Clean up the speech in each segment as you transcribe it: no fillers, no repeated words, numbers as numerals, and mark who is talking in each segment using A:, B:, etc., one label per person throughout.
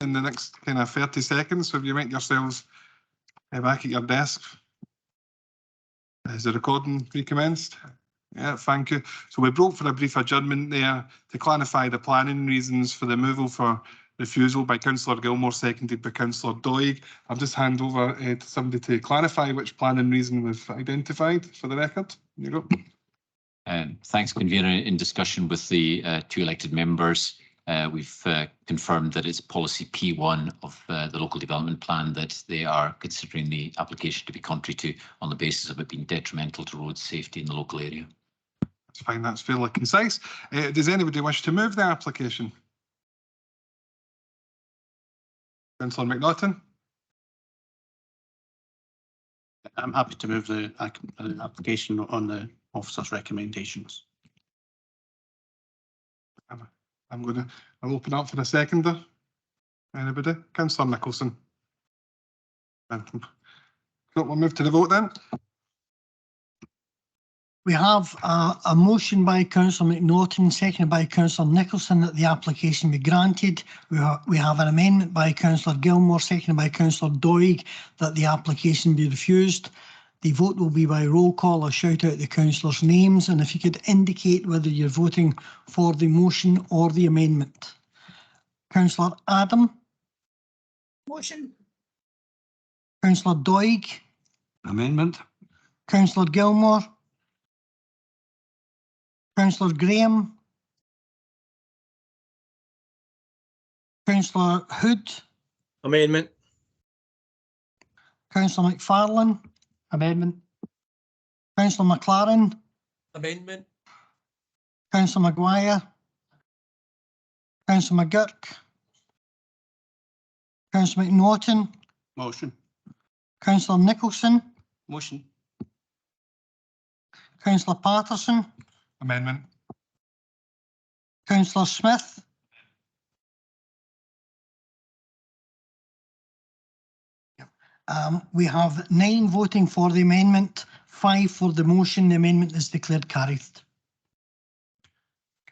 A: in the next kind of 30 seconds. So if you make yourselves back at your desk. Is the recording recommenced? Yeah, thank you. So we broke for a brief adjournment there to clarify the planning reasons for the removal for refusal by Councillor Gilmore, seconded by Councillor Doig. I'll just hand over to somebody to clarify which planning reason we've identified for the record. You go.
B: Thanks, Convener. In discussion with the two elected members, we've confirmed that it's policy P1 of the local development plan that they are considering the application to be contrary to on the basis of it being detrimental to road safety in the local area.
A: That's fine, that's fairly concise. Does anybody wish to move the application? Councillor McNaughton?
C: I'm happy to move the application on the officer's recommendations.
A: I'll open up for a seconder. Anybody? Councillor Nicholson. We'll move to the vote then.
D: We have a motion by Councillor McNaughton, seconded by Councillor Nicholson, that the application be granted. We have an amendment by Councillor Gilmore, seconded by Councillor Doig, that the application be refused. The vote will be by roll call. I'll shout out the councillors' names, and if you could indicate whether you're voting for the motion or the amendment. Councillor Adam.
E: Motion.
D: Councillor Doig.
C: Amendment.
D: Councillor Gilmore. Councillor Graham. Councillor Hood.
F: Amendment.
D: Councillor McFarlane.
F: Amendment.
D: Councillor McLaren.
F: Amendment.
D: Councillor Maguire. Councillor McGurk. Councillor McNaughton.
C: Motion.
D: Councillor Nicholson.
C: Motion.
D: Councillor Patterson.
A: Amendment.
D: Councillor Smith. We have 9 voting for the amendment, 5 for the motion. The amendment is declared carried.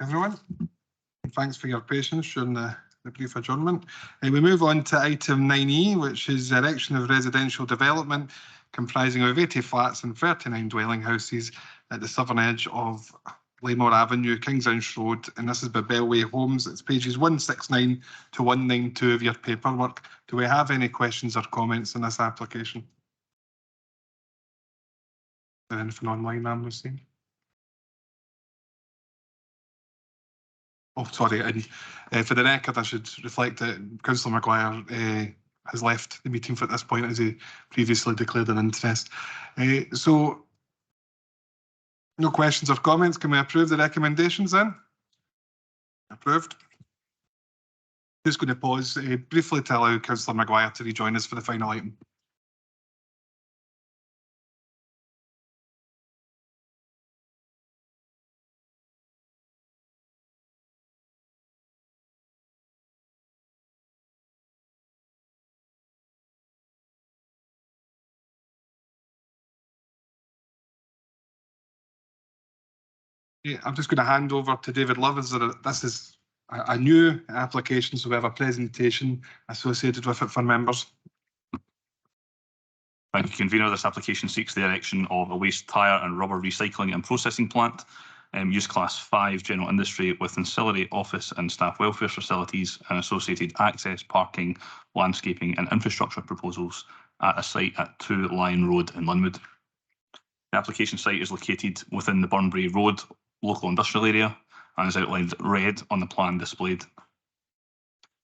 A: Everyone, thanks for your patience during the brief adjournment. We move on to item 9E, which is erection of residential development comprising of 80 flats and 39 dwelling houses at the southern edge of Laymore Avenue, King's Inch Road, and this is by Bellway Homes. It's pages 169 to 192 of your paperwork. Do we have any questions or comments on this application? Is there anything online I'm missing? Oh, sorry, and for the record, I should reflect that Councillor Maguire has left the meeting for this point as he previously declared an interest. So, no questions or comments. Can we approve the recommendations then? Approved. Just going to pause briefly to allow Councillor Maguire to rejoin us for the final item. Yeah, I'm just going to hand over to David Love. This is a new application, so we have a presentation associated with it for members.
G: Thank you, Convener. This application seeks the erection of a waste tyre and rubber recycling and processing plant, use class 5 general industry with ancillary office and staff welfare facilities and associated access, parking, landscaping and infrastructure proposals at a site at 2 Lion Road in Linwood. The application site is located within the Burnbrae Road local industrial area and is outlined red on the plan displayed.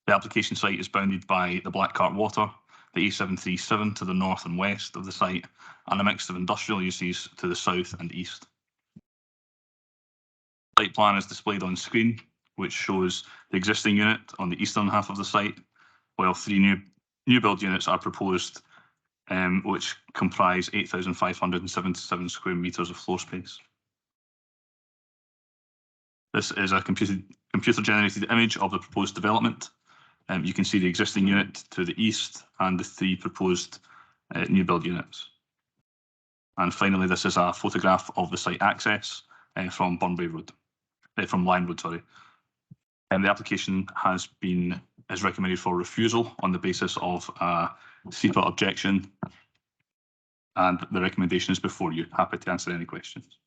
G: The application site is bounded by the Black Cart Water, the A737 to the north and west of the site, and a mix of industrial uses to the south and east. The site plan is displayed on screen, which shows the existing unit on the eastern half of the site, while 3 new build units are proposed, which comprise 8,577 square metres of floor space. This is a computer-generated image of the proposed development. You can see the existing unit to the east and the 3 proposed new build units. And finally, this is a photograph of the site access from Burnbrae Road, from Lion Road, sorry. The application has been is recommended for refusal on the basis of a SEPA objection. And the recommendation is before you. Happy to answer any questions.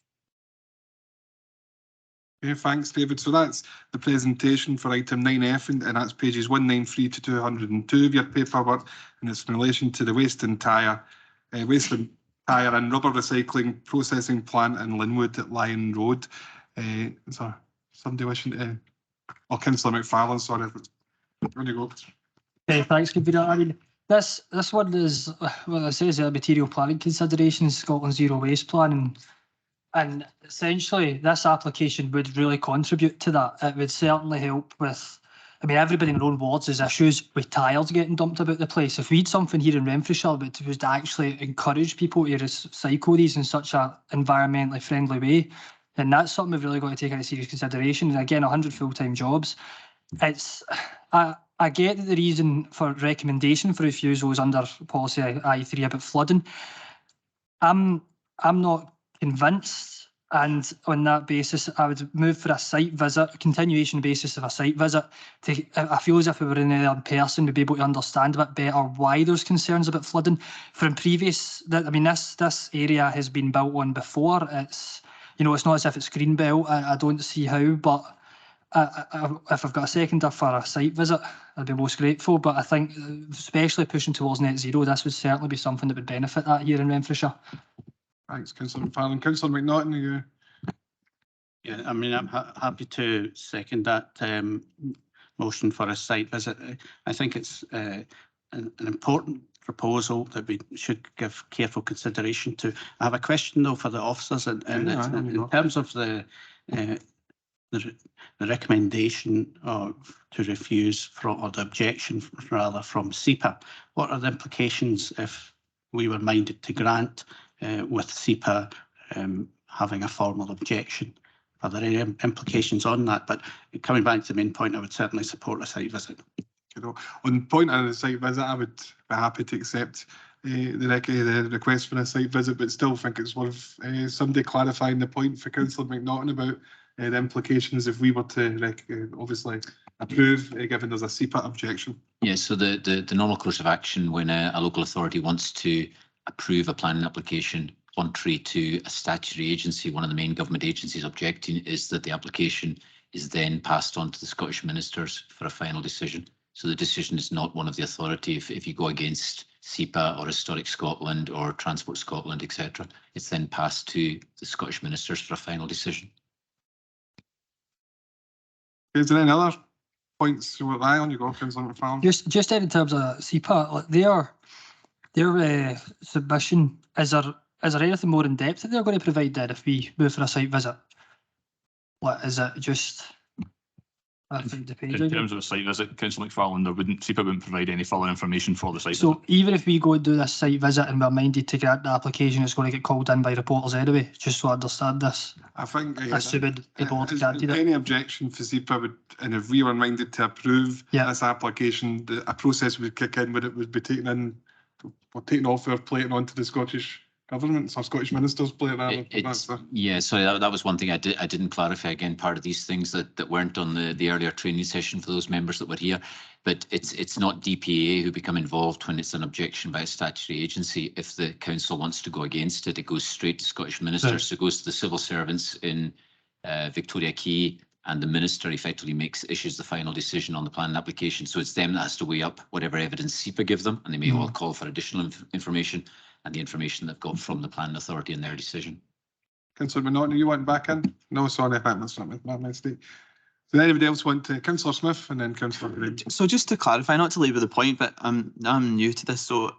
A: Okay, thanks, David. So that's the presentation for item 9F, and that's pages 193 to 202 of your paperwork, and it's in relation to the waste and tyre and rubber recycling processing plant in Linwood at Lion Road. Is there somebody wishing to? Oh, Councillor McFarlane, sorry. When you go.
F: Thanks, Convener. I mean, this one is, well, it says material planning considerations, Scotland Zero Waste Plan, and essentially this application would really contribute to that. It would certainly help with, I mean, everybody in their own wards has issues with tyres getting dumped about the place. If we had something here in Renfrewshire that was to actually encourage people to recycle these in such an environmentally friendly way, then that's something we've really got to take into serious consideration. And again, 100 full-time jobs. It's, I get that the reason for recommendation for refusal is under policy I3 about flooding. I'm not convinced, and on that basis I would move for a site visit, a continuation basis of a site visit. I feel as if we were in there in person, we'd be able to understand a bit better why there's concerns about flooding. From previous, I mean, this area has been built on before. It's, you know, it's not as if it's greenbelt. I don't see how, but if I've got a seconder for a site visit, I'd be most grateful. But I think, especially pushing towards net zero, this would certainly be something that would benefit that here in Renfrewshire.
A: Thanks, Councillor McFarlane. Councillor McNaughton, are you?
C: Yeah, I mean, I'm happy to second that motion for a site visit. I think it's an important proposal that we should give careful consideration to. I have a question though for the officers, and in terms of the recommendation to refuse or the objection rather from SEPA, what are the implications if we were minded to grant with SEPA having a formal objection? Are there any implications on that? But coming back to the main point, I would certainly support a site visit.
A: On point of the site visit, I would be happy to accept the request for a site visit, but still think it's worth somebody clarifying the point for Councillor McNaughton about the implications if we were to obviously approve, given there's a SEPA objection.
B: Yeah, so the normal course of action when a local authority wants to approve a planning application contrary to a statutory agency, one of the main government agencies objecting, is that the application is then passed on to the Scottish ministers for a final decision. So the decision is not one of the authority. If you go against SEPA or Historic Scotland or Transport Scotland, etc., it's then passed to the Scottish ministers for a final decision.
A: Is there any other points you rely on? You go, Councillor McFarlane.
F: Just in terms of SEPA, like their submission, is there anything more in depth that they're going to provide there if we move for a site visit? What is it? Just I think it depends.
G: In terms of a site visit, Councillor McFarlane, SEPA wouldn't provide any further information for the site visit.
F: So even if we go and do this site visit and we're minded to grant the application, it's going to get called in by reporters anyway, just so I understand this.
A: I think
F: assuming the board granted it.
A: Any objection for SEPA would, and if we were minded to approve this application, a process would kick in where it would be taken in, or taken off our plate and onto the Scottish government's or Scottish ministers' plate.
B: Yeah, sorry, that was one thing I didn't clarify. Again, part of these things that weren't on the earlier training session for those members that were here. But it's not DPA who become involved when it's an objection by a statutory agency. If the council wants to go against it, it goes straight to Scottish ministers. Right. So it goes to the civil servants in Victoria Quay, and the minister effectively issues the final decision on the planning application. So it's them that has to weigh up whatever evidence SEPA give them, and they may well call for additional information and the information they've got from the planning authority in their decision.
A: Councillor McNaughton, you want back in? No, sorry, that's not my mistake. Does anybody else want to? Councillor Smith and then Councillor Green.
H: So just to clarify, not to labour the point, but I'm new to this. So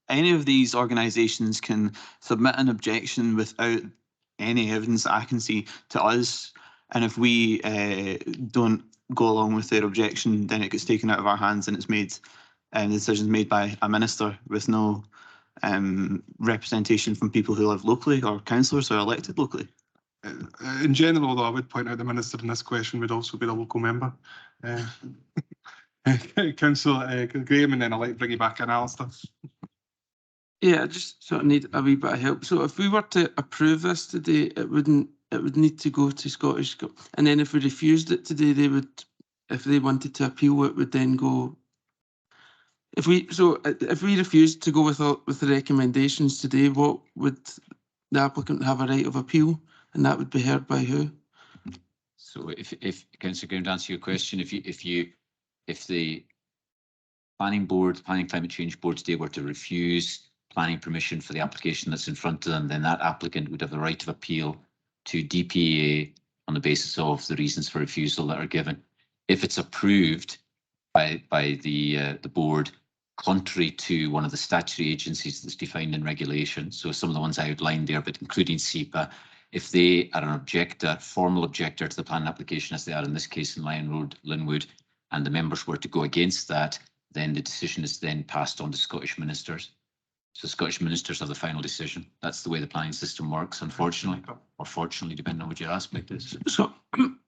H: any of these organisations can submit an objection without any evidence that I can see to us. And if we don't go along with their objection, then it gets taken out of our hands and it's made, the decision's made by a minister with no representation from people who live locally or councillors who are elected locally.
A: In general, though, I would point out the minister in this question would also be the local member. Councillor Graham, and then I'd like to bring you back in, Alistair.
I: Yeah, I just sort of need a wee bit of help. So if we were to approve this today, it would need to go to Scottish, and then if we refused it today, they would if they wanted to appeal, it would then go. If we refused to go with the recommendations today, what would the applicant have a right of appeal, and that would be heard by who?
B: So if Councillor Graham, to answer your question, if the planning climate change board today were to refuse planning permission for the application that's in front of them, then that applicant would have the right of appeal to DPA on the basis of the reasons for refusal that are given. If it's approved by the board, contrary to one of the statutory agencies that's defined in regulation, so some of the ones I outlined there, but including SEPA, if they are an objector, formal objector to the plan application, as they are in this case in Lion Road, Linwood, and the members were to go against that, then the decision is then passed on to Scottish ministers. So Scottish ministers have the final decision. That's the way the planning system works, unfortunately, or fortunately, depending on what your aspect is.
I: So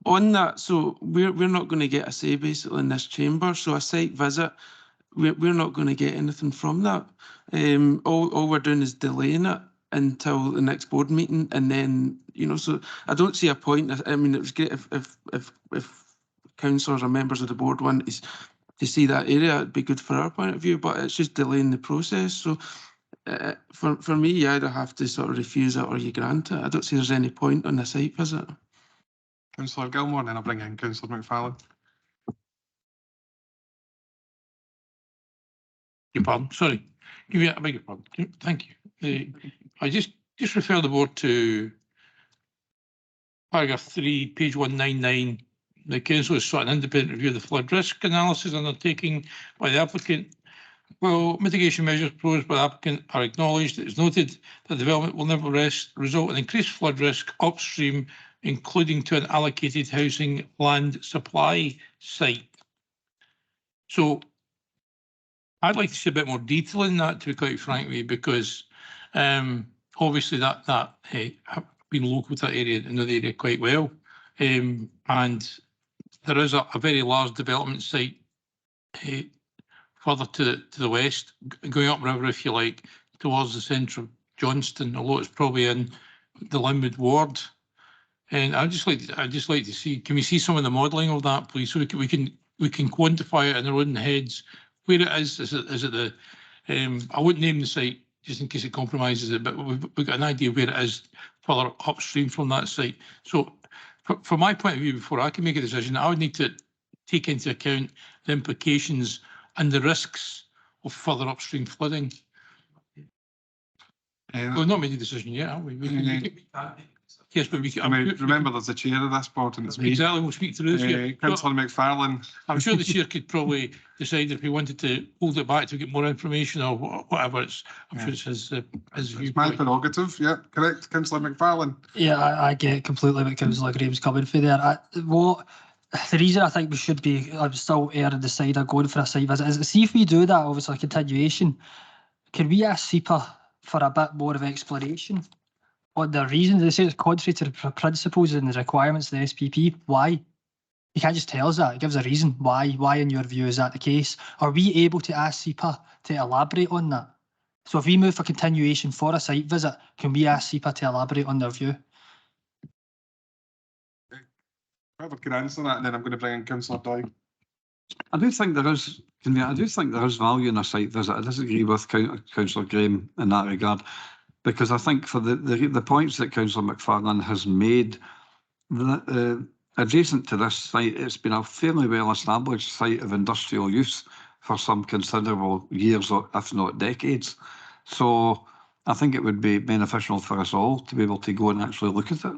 I: on that, so we're not going to get a say basically in this chamber. So a site visit, we're not going to get anything from that. All we're doing is delaying it until the next board meeting, and then so I don't see a point. I mean, it was great if councillors or members of the board want to see that area. It'd be good for our point of view, but it's just delaying the process. So for me, you either have to sort of refuse it or you grant it. I don't see there's any point on the site visit.
A: Councillor Gilmore, and then I'll bring in Councillor McFarlane.
J: Your pardon, sorry. I beg your pardon. Thank you. I just refer the board to paragraph 3, page 199. The council has sought an independent review of the flood risk analysis undertaking by the applicant. Well, mitigation measures proposed by the applicant are acknowledged. It is noted that development will never result in increased flood risk upstream, including to an allocated housing land supply site. So I'd like to see a bit more detail in that, to be quite frank with you, because obviously that have been local to that area and know the area quite well, and there is a very large development site further to the west, going upriver, if you like, towards the centre of Johnstone, although it's probably in the Linwood ward. And I'd just like to see, can we see some of the modelling of that, please, so we can quantify it in our own heads where it is. Is it the I wouldn't name the site just in case it compromises it, but we've got an idea where it is further upstream from that site. So from my point of view, before I can make a decision, I would need to take into account the implications and the risks of further upstream flooding. We've not made a decision yet, have we? Yes, but we can.
A: Remember, there's a chair of this board, and it's me.
J: Exactly, we'll speak through this.
A: Councillor McFarlane.
J: I'm sure the chair could probably decide if we wanted to hold it back to get more information or whatever. I'm sure it's his viewpoint.
A: My prerogative, yeah, correct. Councillor McFarlane.
F: Yeah, I get completely what Councillor Graham's coming for there. The reason I think we should be still erring the side of going for a site visit is, see if we do that, obviously a continuation, can we ask SEPA for a bit more of explanation on the reasons? They say it's contrary to the principles and the requirements of the SPP. Why? You can't just tell us that. It gives a reason. Why in your view is that the case? Are we able to ask SEPA to elaborate on that? So if we move for continuation for a site visit, can we ask SEPA to elaborate on their view?
A: Whoever can answer that, and then I'm going to bring in Councillor Doig.
K: I do think there is value in a site visit. I disagree with Councillor Graham in that regard, because I think for the points that Councillor McFarlane has made, adjacent to this site, it's been a fairly well established site of industrial use for some considerable years, or if not decades. So I think it would be beneficial for us all to be able to go and actually look at it.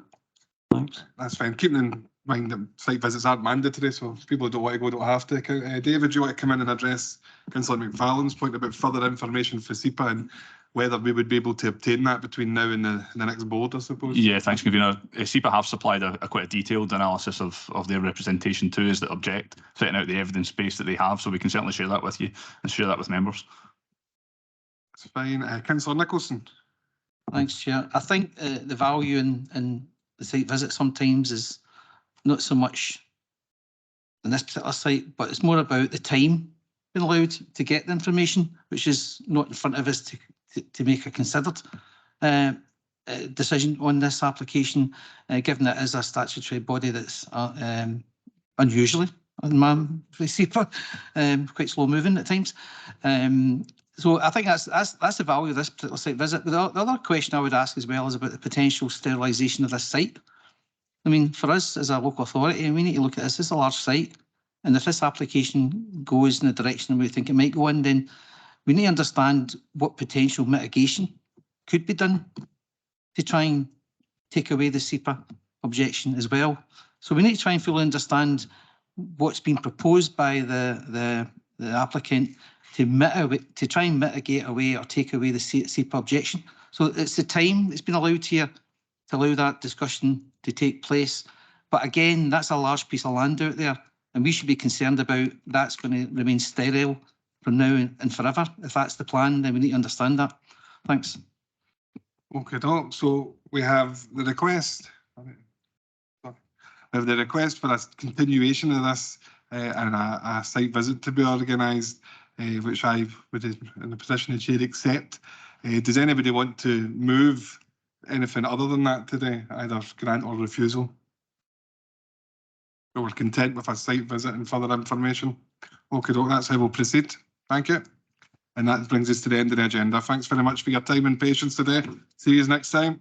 K: Thanks.
A: That's fine. Keeping in mind that site visits aren't mandatory, so if people don't want to go, don't have to. David, do you want to come in and address Councillor McFarlane's point about further information for SEPA and whether we would be able to obtain that between now and the next board, I suppose?
G: Yeah, thanks, Convener. SEPA have supplied a quite a detailed analysis of their representation to us that object, setting out the evidence base that they have, so we can certainly share that with you and share that with members.
A: That's fine. Councillor Nicholson.
C: Thanks, Chair. I think the value in the site visit sometimes is not so much on this particular site, but it's more about the time being allowed to get the information, which is not in front of us to make a considered decision on this application, given that it is a statutory body that's unusually on the SEPA, quite slow moving at times. So I think that's the value of this particular site visit. But the other question I would ask as well is about the potential sterilisation of this site. I mean, for us as a local authority, we need to look at this. This is a large site, and if this application goes in the direction we think it might go in, then we need to understand what potential mitigation could be done to try and take away the SEPA objection as well. So we need to try and fully understand what's been proposed by the applicant to try and mitigate away or take away the SEPA objection. So it's the time that's been allowed here to allow that discussion to take place. But again, that's a large piece of land out there, and we should be concerned about that's going to remain sterile from now and forever. If that's the plan, then we need to understand that. Thanks.
A: Okay, Doc. So we have the request. We have the request for a continuation of this and a site visit to be organised, which I would, in the position of chair, accept. Does anybody want to move anything other than that today, either grant or refusal? We're content with a site visit and further information. Okay, Doc, that's how we'll proceed. Thank you. And that brings us to the end of the agenda. Thanks very much for your time and patience today. See you next time.